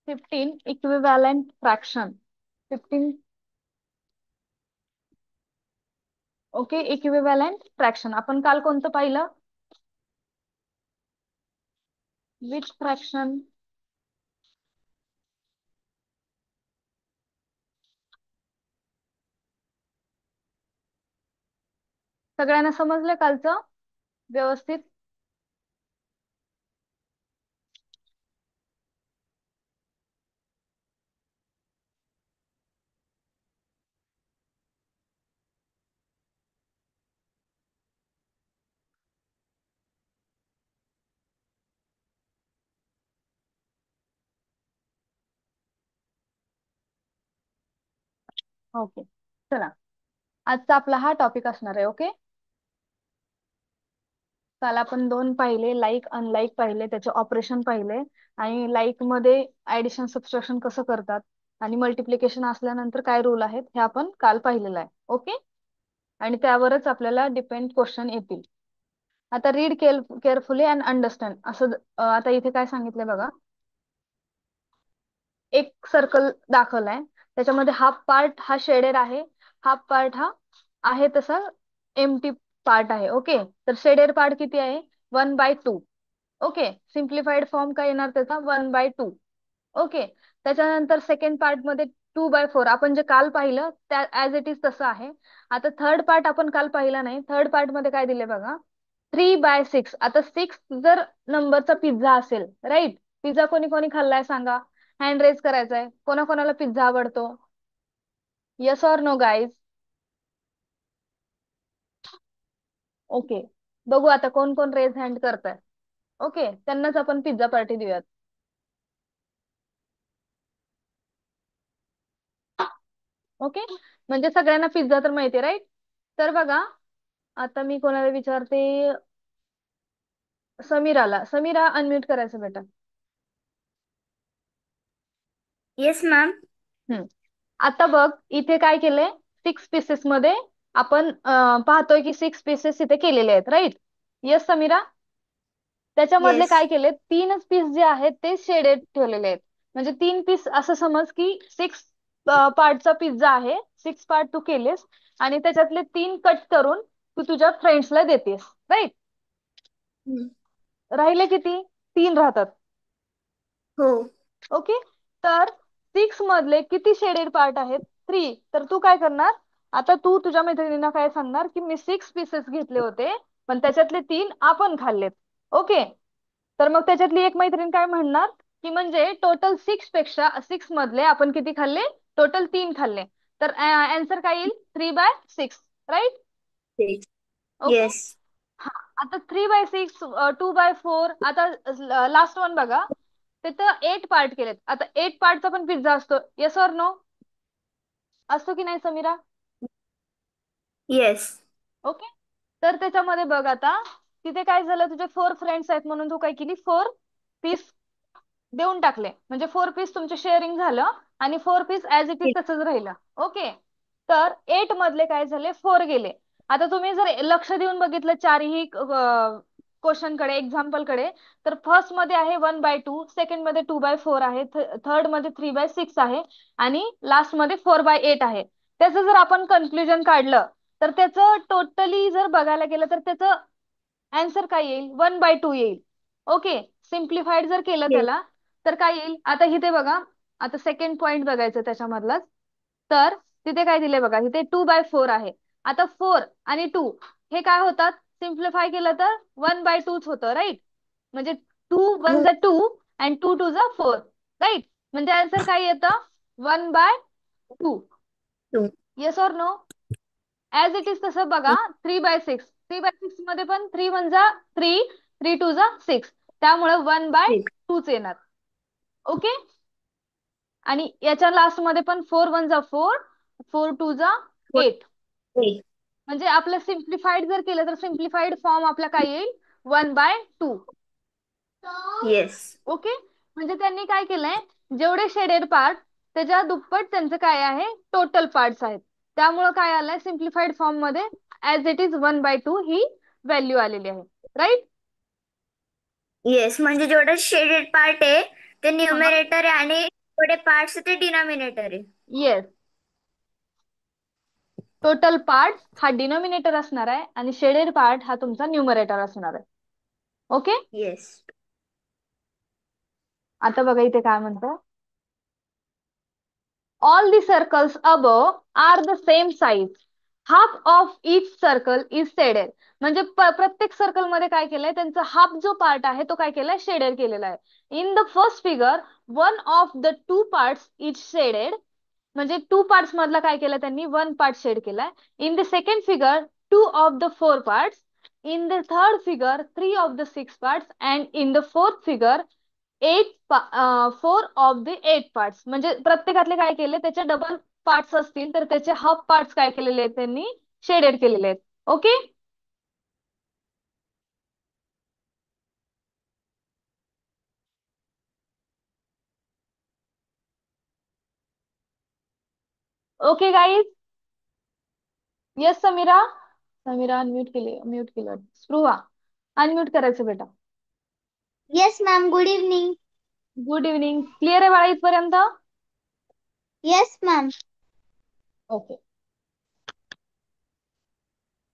15 equivalent fraction. 15. Okay, equivalent fraction आपण काल कोणतं पाहिलं? Which fraction? सगळ्यांना समजलं कालचं व्यवस्थित? ओके, चला. आजचा आपला हा टॉपिक असणार आहे. ओके, काल आपण दोन पाहिले, लाईक अनलाईक पाहिले, त्याचे ऑपरेशन पाहिले, आणि लाईक मध्ये ऍडिशन सबट्रॅक्शन कसं करतात, आणि मल्टिप्लिकेशन असल्यानंतर काय रूल आहेत हे आपण काल पाहिलेलं आहे. ओके, आणि त्यावरच आपल्याला डिपेंड क्वेश्चन येतील. आता रीड केअरफुली अँड अंडरस्टँड असं आता इथे काय सांगितलंय बघा. एक सर्कल दाखवलाय, त्याच्यामध्ये हाफ पार्ट हा शेडेड आहे, हाफ पार्ट हा आहे तसा एम्प्टी पार्ट आहे. ओके, तर शेडेड पार्ट किती आहे? 1/2. ओके, सिम्प्लिफाईड फॉर्म काय येणार त्याचा? 1/2. ओके, त्याच्यानंतर सेकंड पार्ट मध्ये 2/4 आपण जे काल पाहिलं त्या ऍज इट इज तसं आहे. आता थर्ड पार्ट आपण काल पाहिला नाही. थर्ड पार्ट मध्ये काय दिले बघा, 3/6. आता 6 जर नंबरचा पिझ्झा असेल, राईट? पिझ्झा कोणी कोणी खाल्लाय सांगा, हँड रेज करायचाय. कोणाकोणाला पिझ्झा आवडतो? Yes or no guys? Okay, बघू आता कोण कोण रेज हँड करताय. ओके, त्यांनाच आपण पिझ्झा पार्टी देऊयात. ओके, म्हणजे सगळ्यांना पिझ्झा तर माहिती, राईट? तर बघा, आता मी कोणाला विचारते, समीराला. समीरा, अनम्यूट करायचं बेटा. Yes ma'am. हम्म, आता बघ इथे काय केलंय, 6 पीसेस मध्ये आपण पाहतोय की 6 पीसेस इथे केलेले आहेत, राईट? येस समीरा? त्याच्यामधले येस. काय केले, 3च पीस जे आहेत ते शेडेड ठेवलेले आहेत. म्हणजे 3 पीस असं समज की 6 पार्टचा पिझ्झा आहे, 6 पार्ट तू केलेस, आणि त्याच्यातले 3 कट करून तू तुझ्या फ्रेंड्सला देतेस, राईट? राहिले किती? 3 राहतात. हो. ओके, तर 6 मधले किती शेडेड पार्ट आहेत? 3. तर तू काय करणार, आता तू तुझ्या मैत्रिणींना काय सांगणार की मी 6 पीसेस घेतले होते, पण त्याच्यातले 3 आपण खाल्लेत. ओके, तर मग त्याच्यातली एक मैत्रीण काय म्हणणार की म्हणजे टोटल 6 मधले आपण किती खाल्ले? टोटल 3 खाल्ले. तर आन्सर काय येईल? 3/6, राईट? Okay, yes. हा. आता 3/6, 2/4. आता लास्ट वन बघा, तिथं 8 पार्ट केलेत. आता 8 पार्टचा पण पिझ्झा असतो, येस ऑर नो? असतो की नाही समीरा? येस. ओके, तर त्याच्यामध्ये बघ आता, तिथे काय झालं, तुझे 4 फ्रेंड्स आहेत म्हणून तू काय केली, 4 पीस देऊन टाकले, म्हणजे 4 पीस तुमचे शेअरिंग झालं, आणि 4 पीस ऍज इट इज तसंच राहिलं. ओके, तर 8 मधले काय झाले, 4 गेले. आता तुम्ही जर लक्ष देऊन बघितलं चारही क्वेश्चन कडे, एक्झाम्पल कडे, तर फर्स्ट मध्ये आहे 1/2, सेकंड मध्ये 2/4 आहे, थर्ड मध्ये 3/6 आहे, आणि लास्ट मध्ये 4/8 आहे. त्याचं जर आपण कन्क्लुजन काढलं, तर त्याचं टोटली जर बघायला गेलं तर त्याचं आन्सर काय येईल? 1/2 येईल. ओके, सिम्प्लिफाईड जर केलं येस. त्याला तर काय येईल? आता इथे बघा, आता सेकंड पॉइंट बघायचं त्याच्यामधलाच. तर तिथे काय दिले बघा, इथे 2/4 आहे. आता 4 आणि 2 हे काय होतात? सिम्प्लिफाय केलं तर 1/2च होतं, राईट? म्हणजे 2 1 हो. जा 2 आणि 2 2 जा 4, राईट? म्हणजे आन्सर काय येतं? 1/2. Two. Yes or no? As it is तसं बघा, 3/6. 3/6 मध्ये पण 3 1 जा 3, 3 2 जा 6, त्यामुळे 1/2च येणार. ओके, आणि याच्या लास्ट मध्ये पण 4 1 जा 4, 4 2 जा 8. म्हणजे आपलं सिम्प्लिफाईड जर केलं तर सिम्प्लिफाईड फॉर्म आपला काय येईल? 1/2. येस. ओके, म्हणजे त्यांनी काय केलंय, जेवढे शेडेड पार्ट त्याच्या दुप्पट त्यांचं काय आहे, टोटल पार्ट्स आहेत. त्यामुळे काय आलंय, सिम्प्लिफाईड फॉर्म मध्ये as it is 1/2 he value आलेली आहे, राईट? येस, म्हणजे जेवढं शेडेड पार्ट आहे ते हा, न्यूमरेटर आहे आणि पुढे पार्ट्स ते डिनॉमिनेटर आहे. येस. टोटल पार्ट हा डिनोमिनेटर असणार आहे आणि शेडेड पार्ट हा तुमचा न्यूमरेटर असणार आहे. ओके. येस. आता बघा इथे काय म्हणतं. All the circles above are the same size. Half of each circle is shaded. म्हणजे प्रत्येक सर्कल मध्ये काय केलंय, त्यांचा हाफ जो पार्ट आहे तो काय केलाय, शेडेड केलेला आहे. In the first figure one of the two parts is shaded. म्हणजे टू पार्ट्स मधला काय केलं त्यांनी, वन पार्ट शेड केलाय. In the second figure two of the four parts. In the third figure three of the six parts and in the fourth figure four of the eight parts. म्हणजे प्रत्येकातले काय केले, त्याचे double parts असतील तर त्याचे half parts काय केलेले आहेत त्यांनी, शेडेड केलेले आहेत. Okay. Okay guys. Yes Sameera. Sameera unmute केले, म्यूट केलं. स्पृहा अनम्यूट करायचं बेटा. Yes ma'am, good evening. Good evening. Clear आहे बाळा इथपर्यंत? Yes ma'am. Okay.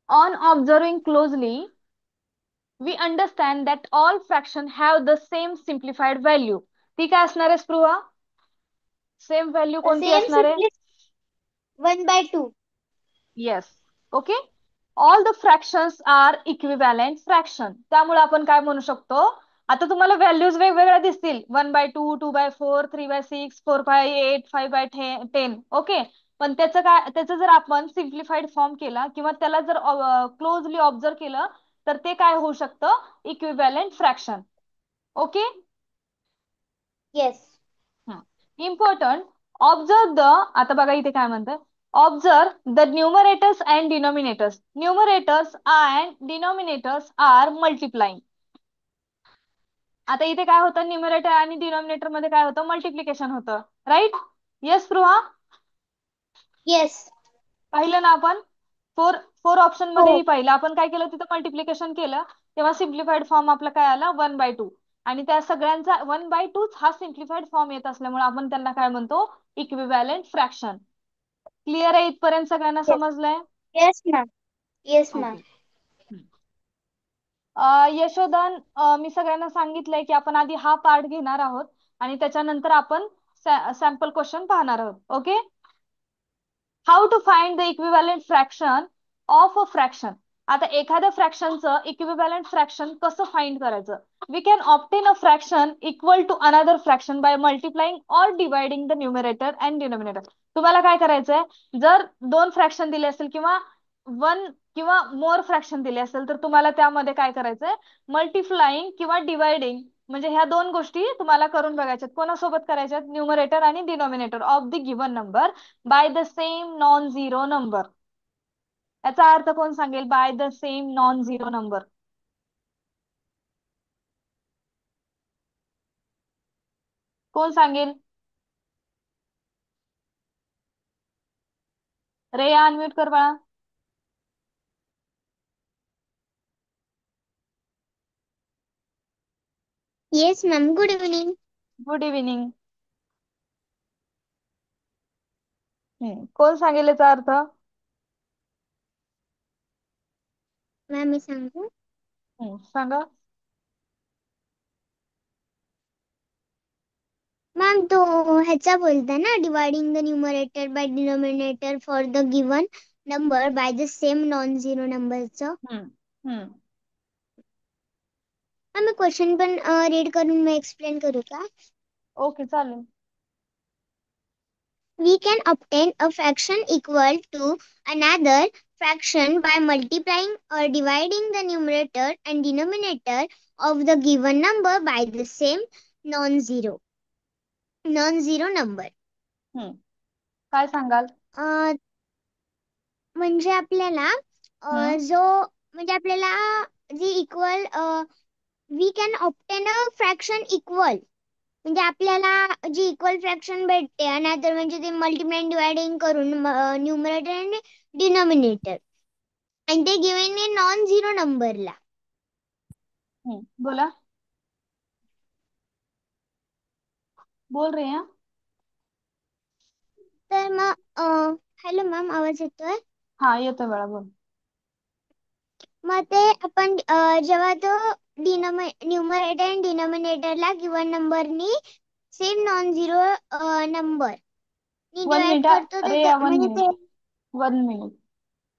On observing closely, we understand that all fractions have the same simplified value. ती काय असणार आहे स्पृहा? सेम व्हॅल्यू कोणती सेम असणार आहे? Simply 1/2. Yes. Okay. All the fractions are equivalent fraction. त्यामुळे आपण काय म्हणू शकतो, आता तुम्हाला व्हॅल्यूज वेगवेगळ्या दिसतील, 1/2, 2/4, 3/6, 4/8, 5/10. ओके. पण त्याचं जर आपण सिम्प्लिफाईड फॉर्म केला किंवा त्याला जर क्लोजली ऑब्झर्व केलं तर ते काय होऊ शकतं, equivalent fraction. Okay. Yes. Important observe the, आता बघा इथे काय म्हणतात, observe the numerators and denominators. Numerators and denominators are multiplying. आता इथे काय होतं, न्यूमरेटर आणि डिनॉमिनेटर मध्ये काय होतं, मल्टिप्लिकेशन होतं. राईट. येस स्पृहा. येस. पाहिलं ना आपण, फोर फोर ऑप्शन मध्येही हो. पाहिलं आपण, काय केलं तिथं मल्टिप्लिकेशन केलं तेव्हा सिम्प्लिफाईड फॉर्म आपला काय आला, 1/2. आणि त्या सगळ्यांचा 1/2 हा सिम्प्लिफाईड फॉर्म येत असल्यामुळे आपण त्यांना काय म्हणतो, इक्विव्हॅलेंट फ्रॅक्शन. क्लिअर आहे इथपर्यंत, सगळ्यांना येस. समजलंय? Yes ma'am. Yes ma'am. Okay. Yashodhan, मी सगळ्यांना सांगितलंय की आपण आधी हा पार्ट घेणार आहोत आणि त्याच्यानंतर आपण सॅम्पल क्वेश्चन पाहणार आहोत. Okay. How to find the equivalent fraction of a fraction. आता एखाद्या फ्रॅक्शनचं इक्विव्हॅलेंट फ्रॅक्शन कसं फाइंड करायचं. We can obtain a fraction equal to another fraction by multiplying or dividing the numerator and denominator. तुम्हाला काय करायचंय, जर दोन फ्रॅक्शन दिले असेल किंवा वन किंवा मोर फ्रॅक्शन दिले असेल तर तुम्हाला त्यामध्ये काय करायचंय, मल्टिप्लाइंग किंवा डिवाइडिंग, म्हणजे ह्या दोन गोष्टी तुम्हाला करून बघायच्यात. कोणासोबत करायच्यात, न्यूमरेटर आणि denominator of the given number by the same non zero number. याचा अर्थ कोण सांगेल, by the same non zero number. कोण सांगेल? रेया अनम्यूट कर बाळा. Yes ma'am, good evening. Good evening. कोण सांगेल याचा अर्थ? मॅम मी सांगू. सांगा. मॅम तो ह्याचा बोलता ना, dividing the numerator by denominator for the given number by the same non zero नंबरचं. मॅम मी क्वेश्चन पण रीड करून मी एक्सप्लेन करू का? ओके चालेल. We can obtain a fraction equal to another fraction by multiplying or dividing the numerator and denominator of the given number by the same non-zero number. काय सांगाल? म्हणजे आपल्याला म्हणजे आपल्याला जी equal we can obtain a fraction equal, म्हणजे आपल्याला जी इक्वल फ्रॅक्शन भेटते अनदर म्हणजे ते मल्टिप्लाइंग डिवायडिंग करून न्यूमरेटर आणि डिनॉमिनेटर आणि ते गिवन आहे नॉन झिरो नंबरला. बोला. बोल रहे हैं. तर मग हॅलो मॅम, आवाज येतोय? हा येतोय बाळा, बोल. मग ते आपण जेव्हा तो न्यूमरेटर आणि डिनोमिनेटरला गिवन नंबरनी सेम नॉन झिरो नंबर नी वन डिवाइड मिनिट. करतो ते अरे 1 मिनिट. म्हणजे ते 1 मिनिट.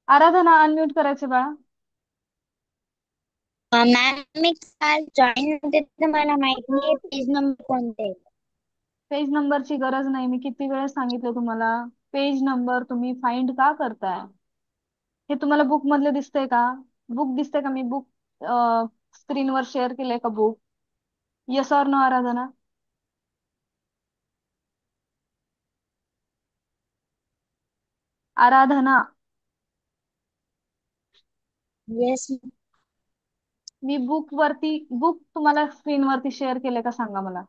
आराधना अनम्यूट करायचे बाळा. मॅम मी काल जॉईन होते तर मला माहित नाही पेज नंबर कोणते. पेज नंबरची गरज नाही, मी किती वेळा सांगितलं तुम्हाला. पेज नंबर तुम्ही फाइंड का करताय? हे तुम्हाला बुक मधले दिसतंय का? बुक दिसतंय का? मी बुक स्क्रीनवर शेअर केलंय का book? Yes or no Aradhana? Aradhana, yes मी बुक तुम्हाला स्क्रीनवरती शेअर केलंय का सांगा मला.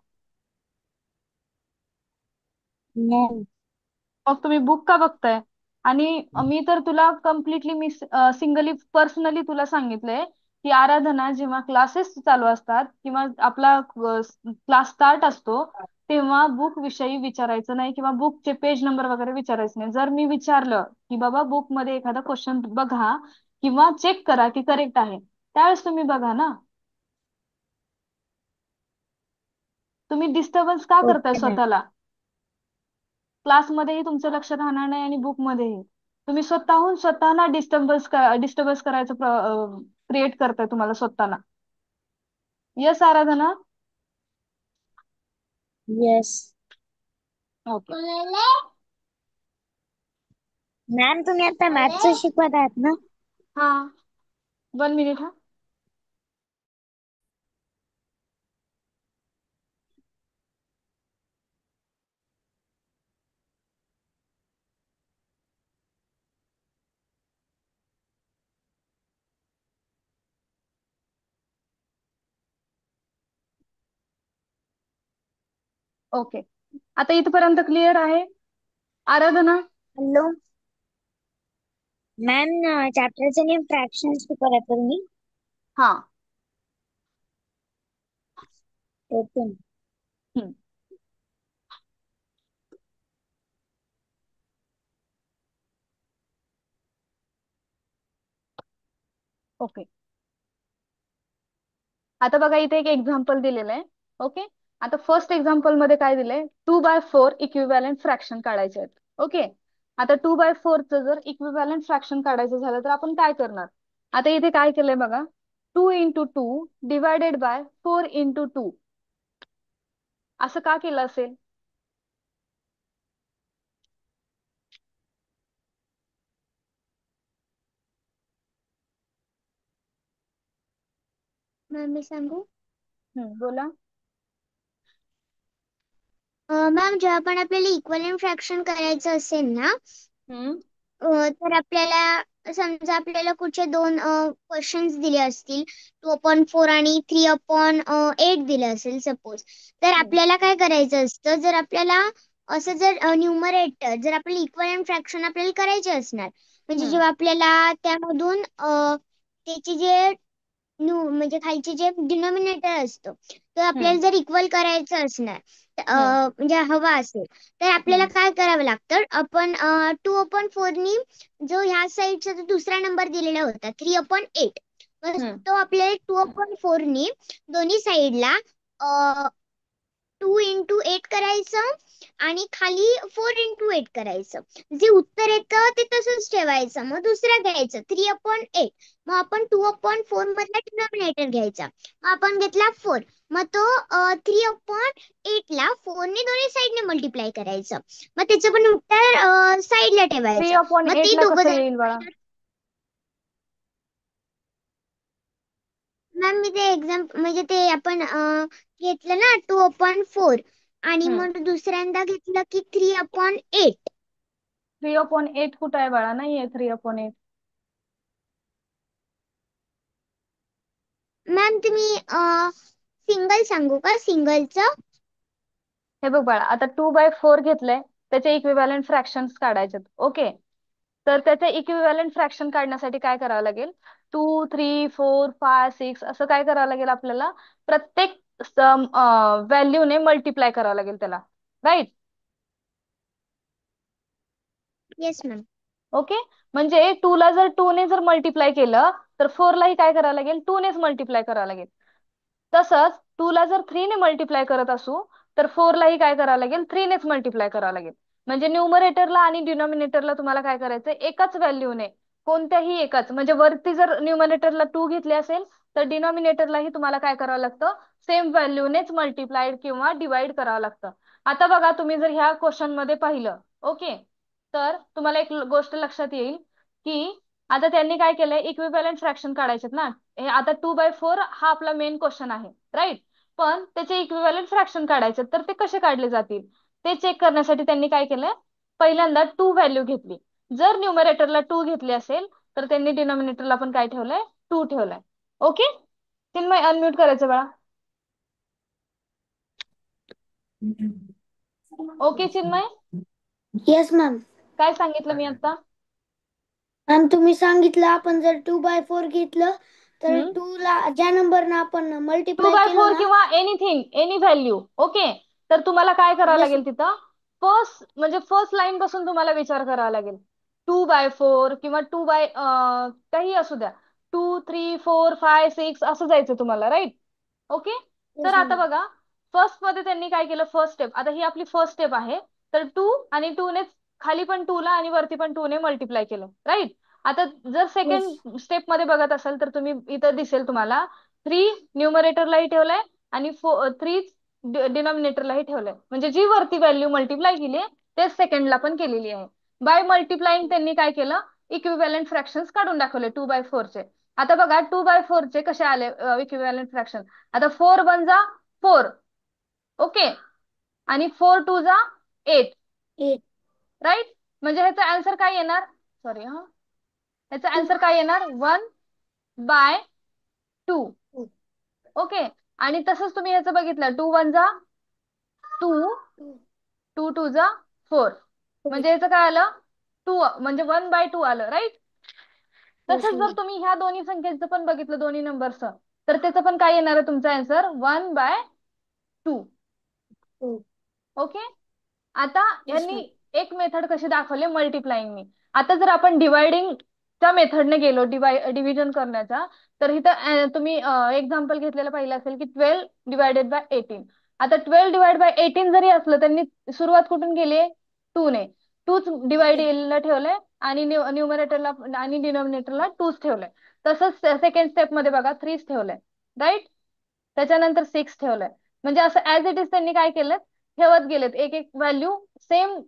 मॅम. मग तुम्ही बुक का बघताय? आणि मी तर तुला कम्प्लिटली मी सिंगली पर्सनली तुला सांगितलंय की आराधना, जेव्हा क्लासेस चालू असतात किंवा आपला क्लास स्टार्ट असतो तेव्हा बुक विषयी विचारायचं नाही किंवा बुकचे पेज नंबर वगैरे विचारायचं नाही. जर मी विचारलं की बाबा बुक मध्ये एखादा क्वेश्चन बघा किंवा चेक करा की करेक्ट आहे, त्यावेळेस तुम्ही बघा ना. तुम्ही डिस्टर्बन्स का करताय ओके मॅम. स्वतःला? क्लासमध्येही तुमचं लक्ष राहणार नाही आणि बुकमध्येही. तुम्ही स्वतःहून स्वतःला डिस्टर्बन्स करायचं क्रिएट करताय तुम्हाला स्वतःला. Yes Aradhana? Yes okay. Ma'am तुम्ही आता मॅथ्स शिकवत आहात ना? हा, 1 मिनिट हा. ओके, आता इथपर्यंत क्लिअर आहे आराधना? हॅलो मॅम, चॅप्टरचं नेम फ्रॅक्शन्स शिकवत आहात का तुम्ही? हा. ओके. हम्म. ओके, आता बघा इथे एक एक्झाम्पल दिलेलं आहे. ओके, आता फर्स्ट एक्झाम्पल मध्ये काय दिलंय? 2/4 इक्विव्हॅलेंट फ्रॅक्शन काढायचे आहेत. ओके, आता 2/4चं जर इक्विव्हॅलेंट फ्रॅक्शन काढायचं झालं तर आपण काय करणार? आता इथे काय केलंय बघा, 2 × 2 डिवायडेड बाय 4 × 2 असं का केलं असेल? मॅम मी सांगू? बोला. मॅम जेव्हा पण आपल्याला इक्वल फ्रॅक्शन करायचं असेल ना, हम्म. तर आपल्याला समजा आपल्याला कुठचे दोन क्वेश्चन्स दिले असतील, 2/4 आणि 3/8 दिले असेल सपोज, तर हम्म. आपल्याला काय करायचं असतं, जर आपल्याला असं जर न्यूमरेटर जर आपल्याला इक्वल फ्रॅक्शन आपल्याला करायचे असणार, म्हणजे हम्म. जेव्हा आपल्याला त्यामधून त्याची जे म्हणजे खालचे जे डिनोमिनेटर असतो तर हम्म. आपल्याला जर इक्वल करायचं असणार, हम्म. म्हणजे हवा असेल, तर आपल्याला हम्म. काय करावं लागतं, आपण 2/4 नी जो ह्या साईडचा जो दुसरा नंबर दिलेला होता 3/8, हम्म. तो आपल्याला 2/4 नी दोन्ही साईडला 2 × 8 करायचं आणि खाली 4 × 8 करायचं. जे उत्तर येतं ते तसंच ठेवायचं, मग दुसरं घ्यायचं 3/8. मग आपण 2/4 मधला डिनॉमिनेटर घ्यायचा, मग आपण घेतला 4, मग तो 3/8 ला 4 ने दोन्ही साईडने मल्टिप्लाय करायचं, मग त्याचं पण उत्तर साईडला थ्री ठेवायचं. अपॉन मग एट ते ला दोघं कसं जण, येईल बाळा? मॅम मी ते म्हणजे ते आपण घेतलं ना 2/4 आणि हम्म. मग दुसऱ्यांदा घेतलं की 3/8. 3/8 कुठं आहे बाळा? नाहीये 3/8. मॅम तुम्ही सिंगल सांगू का, सिंगलचं? हे बघ बाळा, आता 2/4 घेतलंय, त्याचे इक्विव्हॅलेंट फ्रॅक्शन्स काढायचे. ओके, तर त्याचे इक्विव्हॅलेंट फ्रॅक्शन काढण्यासाठी काय करावं लागेल? 2, 3, 4, 5, 6 असं काय करावं लागेल आपल्याला? प्रत्येक व्हॅल्यूने मल्टिप्लाय करावं लागेल त्याला, राईट? Yes ma'am. ओके, म्हणजे 2 ला जर 2 ने जर मल्टिप्लाय केलं तर 4 लाही काय करावं लागेल, 2 नेच मल्टिप्लाय करावं लागेल. तसंच 2 ला जर 3 ने मल्टिप्लाय करत असू तर 4 लाही काय करावं लागेल, 3 नेच मल्टिप्लाय करावं लागेल. म्हणजे न्यूमरेटरला आणि डिनॉमिनेटरला तुम्हाला काय करायचंय, एकाच व्हॅल्यूने कोणत्याही एकाच, म्हणजे वरती जर न्यूमरेटरला 2 घेतले असेल तर डिनॉमिनेटरलाही तुम्हाला काय करावं लागतं, सेम व्हॅल्यूनेच मल्टिप्लाइड किंवा डिवाइड करावं लागतं. आता बघा, तुम्ही जर ह्या क्वेश्चन मध्ये पाहिलं, ओके, तर तुम्हाला एक गोष्ट लक्षात येईल की आता त्यांनी काय केलंय, इक्विव्हॅलंट फ्रॅक्शन काढायचे ना. हे आता 2/4 हा आपला मेन क्वेश्चन आहे, राईट. पण त्याचे इक्विव्हॅलंट फ्रॅक्शन काढायचे, तर ते कसे काढले जातील ते चेक करण्यासाठी त्यांनी काय केलंय, पहिल्यांदा 2 व्हॅल्यू घेतली. जर न्यूमरेटरला 2 घेतली असेल तर त्यांनी डिनॉमिनेटरला पण काय ठेवलंय, 2 ठेवलंय. ओके, चिन्मय अनम्यूट करायचं बाळा. Okay Chinmay, yes ma'am. काय सांगितलं मी आता? मॅम तुम्ही सांगितलं आपण जर 2/4 घेतलं तर 2 ला ज्या नंबरनं आपण टू मल्टिप्लाय बाय केलं फोर ना. किंवा एनिथिंग, एनी व्हॅल्यू. ओके, तर तुम्हाला काय करावं येस. लागेल तिथं, फर्स्ट म्हणजे फर्स्ट लाईन पासून तुम्हाला विचार करावा लागेल. 2/4 किंवा 2 बाय काही असू द्या, 2, 3, 4, 5, 6 असं जायचं तुम्हाला, राईट. ओके, तर येस आता मॅम. बघा, फर्स्ट मध्ये त्यांनी काय केलं, फर्स्ट स्टेप, आता ही आपली फर्स्ट स्टेप आहे. तर 2 आणि 2 ने खाली पण 2 ला आणि वरती पण 2 ने मल्टिप्लाय केलं, राईट. आता जर येस. सेकंड स्टेप मध्ये बघत असाल तर तुम्ही इथं दिसेल तुम्हाला 3 न्यूमरेटरलाही ठेवलंय आणि 3 डिनॉमिनेटरलाही ठेवलंय. म्हणजे जी वरती व्हॅल्यू मल्टिप्लाय केली तेच सेकंडला पण केलेली आहे. बाय मल्टिप्लाइंग त्यांनी काय केलं, इक्विव्हॅलंट फ्रॅक्शन्स काढून दाखवले 2/4 चे. आता बघा 2/4 चे कसे आले इक्विव्हॅलंट फ्रॅक्शन. आता 4 वन जा 4, ओके, आणि 4 टू जा 8, 8. राईट. म्हणजे ह्याचा आन्सर काय येणार, सॉरी हा, ह्याचा 2. आन्सर काय येणार, 1/2. ओके, आणि तसंच तुम्ही ह्याचं बघितलं, 2 वन जा 2, 2 टू जा 4, म्हणजे याचं काय आलं, 2 म्हणजे 1/2 आलं, राईट. येस तसंच जर मॅम. तुम्ही ह्या दोन्ही संख्येचं पण बघितलं, दोन्ही नंबरचं, तर त्याचं पण काय येणार आहे तुमचा आन्सर, 1/2. ओके, आता येस यांनी मॅम. एक मेथड कशी दाखवली, मल्टिप्लाइंगनी. आता जर आपण डिवायडिंगच्या मेथडने गेलो, डिव्हिजन करण्याचा, तर इथं तुम्ही एक्झाम्पल घेतलेलं पाहिलं असेल की 12 डिवायडेड बाय 18. आता 12 डिवाइड बाय 18 जरी असलं, त्यांनी सुरुवात कुठून केली, 2 ने. 2च डिवाइड ठेवलंय आणि न्यूमरेटरला आणि डिनॉमिनेटरला 2च ठेवलंय. तसंच सेकंड स्टेप मध्ये बघा 3च ठेवलंय, राईट. त्याच्यानंतर 6 ठेवलंय. म्हणजे असं ऍज इट इज त्यांनी काय केलं, ठेवत गेलेत एक एक व्हॅल्यू, सेम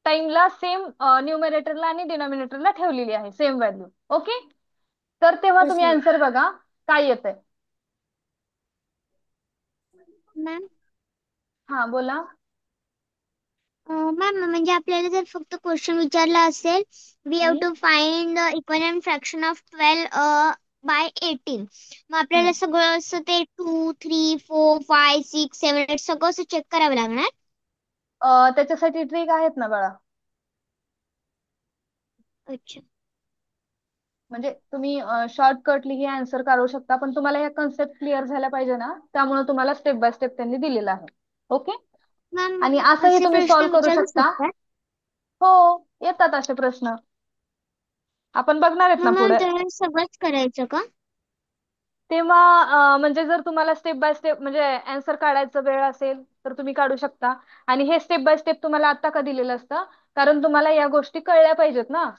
टाइमला सेम न्यूमरेटरला आणि डिनॉमिनेटरला ठेवलेली आहे सेम व्हॅल्यू. ओके, तर तेव्हा येस तुम्ही मॅम. आन्सर बघा काय येतंय. मॅम, हा बोला. मॅम म्हणजे आपल्याला जर फक्त क्वेश्चन विचारला असेल, we have hmm, to find the equivalent fraction of 12/18. मग आपल्याला हम्म. सगळं असं ते 2, 3, 4, 5, 6, 7, 8 सगळं असं चेक करावं लागणार. त्याच्यासाठी ट्रिक आहेत ना बाळा. अच्छा. म्हणजे तुम्ही शॉर्टकटली हे आन्सर काढू शकता, पण तुम्हाला ह्या कन्सेप्ट क्लिअर झाल्या पाहिजे ना, त्यामुळे तुम्हाला स्टेप बाय स्टेप त्यांनी दिलेलं आहे. ओके, मॅम, आणि असंही असे तुम्ही प्रश्न सॉल्व्ह करू विचारू शकता. शकतात? हो, येतात असे प्रश्न, आपण बघणार आहेत मग ना मॅम पुढे. तर सगळंच करायचं का? तेव्हा म्हणजे जर तुम्हाला स्टेप बाय स्टेप म्हणजे आन्सर काढायचा वेळ असेल तर तुम्ही काढू शकता. आणि हे स्टेप बाय स्टेप तुम्हाला आता का दिलेलं असतं, कारण तुम्हाला या गोष्टी कळल्या पाहिजेत ना,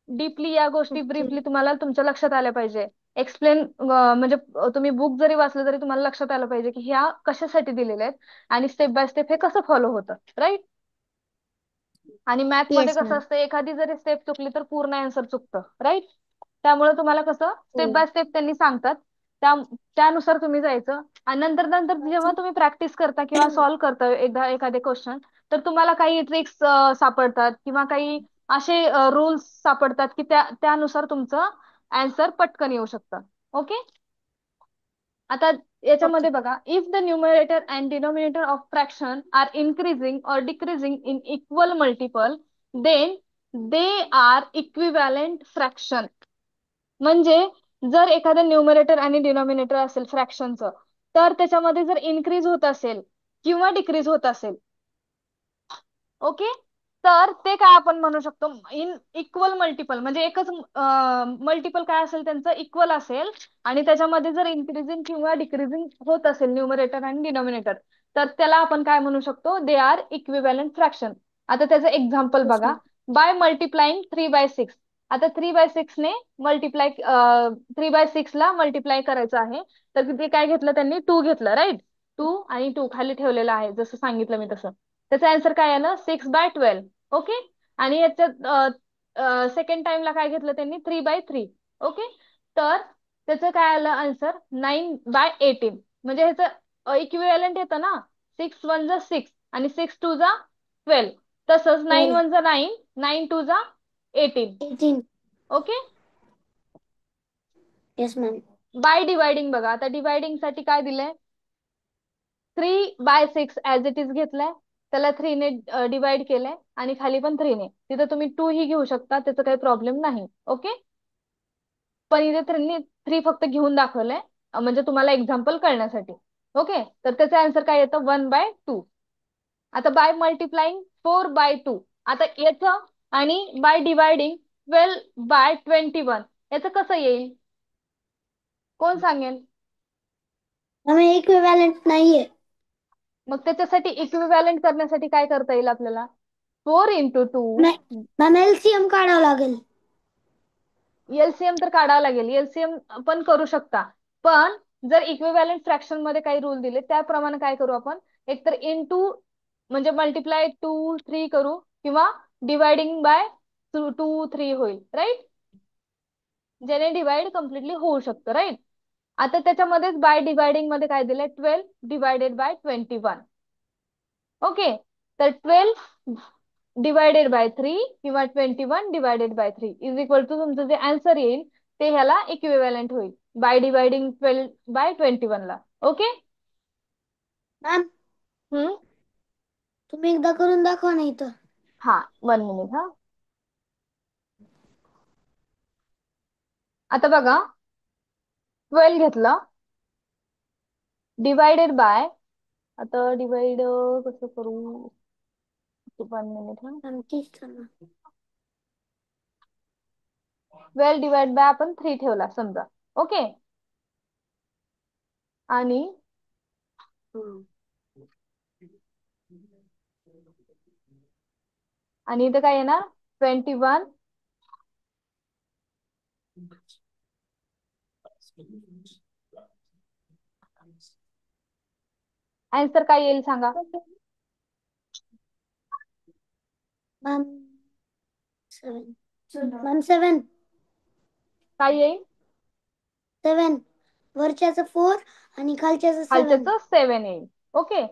डीपली या गोष्टी ओके. ब्रीफली तुम्हाला तुमच्या लक्षात आल्या पाहिजे. एक्सप्लेन म्हणजे तुम्ही बुक जरी वाचलं तरी तुम्हाला लक्षात आलं पाहिजे की ह्या कशासाठी दिलेल्या आहेत आणि स्टेप बाय स्टेप हे कसं फॉलो होतं, राईट. आणि मॅथ मध्ये येस कसं मॅम. असतं, एखादी जरी स्टेप चुकली तर पूर्ण आन्सर चुकतं, राईट. त्यामुळे तुम्हाला कसं स्टेप हो. बाय स्टेप त्यांनी सांगतात, त्या त्यानुसार तुम्ही जायचं. आणि नंतर नंतर जेव्हा तुम्ही प्रॅक्टिस करता किंवा सॉल्व्ह करता एकदा एखादे क्वेश्चन, तर तुम्हाला काही ट्रिक्स सापडतात किंवा काही असे रूल्स सापडतात की त्यानुसार तुमचं आन्सर पटकन येऊ शकतं. ओके, आता ओके. याच्यामध्ये बघा, if the numerator and denominator of fraction are increasing और decreasing in equal multiple, then they are equivalent fraction. म्हणजे जर एखादं न्यूमरेटर आणि डिनॉमिनेटर असेल फ्रॅक्शनचं, तर त्याच्यामध्ये जर इन्क्रीज होत असेल किंवा डिक्रीज होत असेल, ओके, तर ते काय आपण म्हणू शकतो इन इक्वल मल्टिपल, म्हणजे एकच मल्टिपल काय असेल त्यांचं इक्वल असेल आणि त्याच्यामध्ये जर इन्क्रीजिंग किंवा डिक्रीजिंग होत असेल न्यूमरेटर आणि डिनोमिनेटर, तर त्याला आपण काय म्हणू शकतो, दे आर इक्विव्हॅलंट फ्रॅक्शन. आता त्याचं एक्झाम्पल Yes, बघा, ma'am. By multiplying 3/6. आता 3/6 ने मल्टिप्लाय 3/6 ला मल्टिप्लाय करायचं आहे, तर ते काय घेतलं त्यांनी, 2 घेतलं, राईट. 2 आणि 2 खाली ठेवलेला आहे जसं सांगितलं मी तसं. त्याचं आन्सर काय आलं, 6/12. ओके. आणि याच्यात सेकंड टाइमला काय घेतलं त्यांनी, 3/3. ओके. तर त्याचं काय आलं आन्सर, 9/18. म्हणजे ह्याचं इक्विव्हॅलंट येतं ना, 6 1 6 आणि 6 2 12. तसंच 9 12, 1 9, 9 2 18. 18. Okay. Yes, ma'am. Bye dividing बघा, आता डिवायडिंग साठी काय दिलंय, 3/6 ऍज इट इज घेतलंय, त्याला 3 ने डिवाइड केलंय आणि खाली पण 3 ने. तिथं तुम्ही 2 ही घेऊ शकता, त्याचा काही प्रॉब्लेम नाही. ओके. पण इथे 3 फक्त घेऊन दाखवलंय, म्हणजे तुम्हाला एक्झाम्पल कळण्यासाठी. ओके. तर त्याचं आन्सर काय येतं, 1/2. आता बाय मल्टिप्लाइंग 4/2, आता याचं आणि बाय डिवायडिंग 12/21, याचं कसं येईल, कोण सांगेल. आम्ही इक्विव्हॅलंट नाहीये. मग त्याच्यासाठी इक्विव्हॅलंट करण्यासाठी काय करता येईल आपल्याला, 4 × 2. मॅम एलसीएम काढावं लागेल. एलसीएम तर काढावं लागेल, एलसीएम पण करू शकता. पण जर इक्विव्हॅलंट फ्रॅक्शन मध्ये काही रूल दिले त्याप्रमाणे काय करू आपण, एकतर इंटू म्हणजे मल्टिप्लाय 2 3 करू, किंवा डिवायडिंग बाय 2 3 होईल, राईट. ज्याने डिवाइड कम्प्लिटली होऊ शकतं, राईट. आता त्याच्यामध्येच बाय डिवायडिंग मध्ये काय दिलंय, 12/21. ओके. तर 12 डिवायडेड बाय 3 किंवा 21/3 इज इक्वल टू तुमचं जे आन्सर येईल ते ह्याला इक्विव्हॅलंट होईल, बाय डिवायडिंग 12/21 ला. ओके. मॅम हम्म. तुम्ही एकदा करून दाखवा ना इथं. हा, 1 मिनिट हा. आता बघा, 12 घेतलं, डिवायडेड बाय, आता डिवाइड कसं करू, 1 मिनिट हा. मॅम तीच ना. 12 डिवाइड बाय आपण 3 ठेवला समजा. ओके. आणि आणि इथं काय येणार, 21. आन्सर काय येईल सांगा. मॅम 7. मॅम 7. काय येईल, 7. वरच्याचं 4 आणि खालच्याचं 7. खालच्याच 7 येईल. ओके.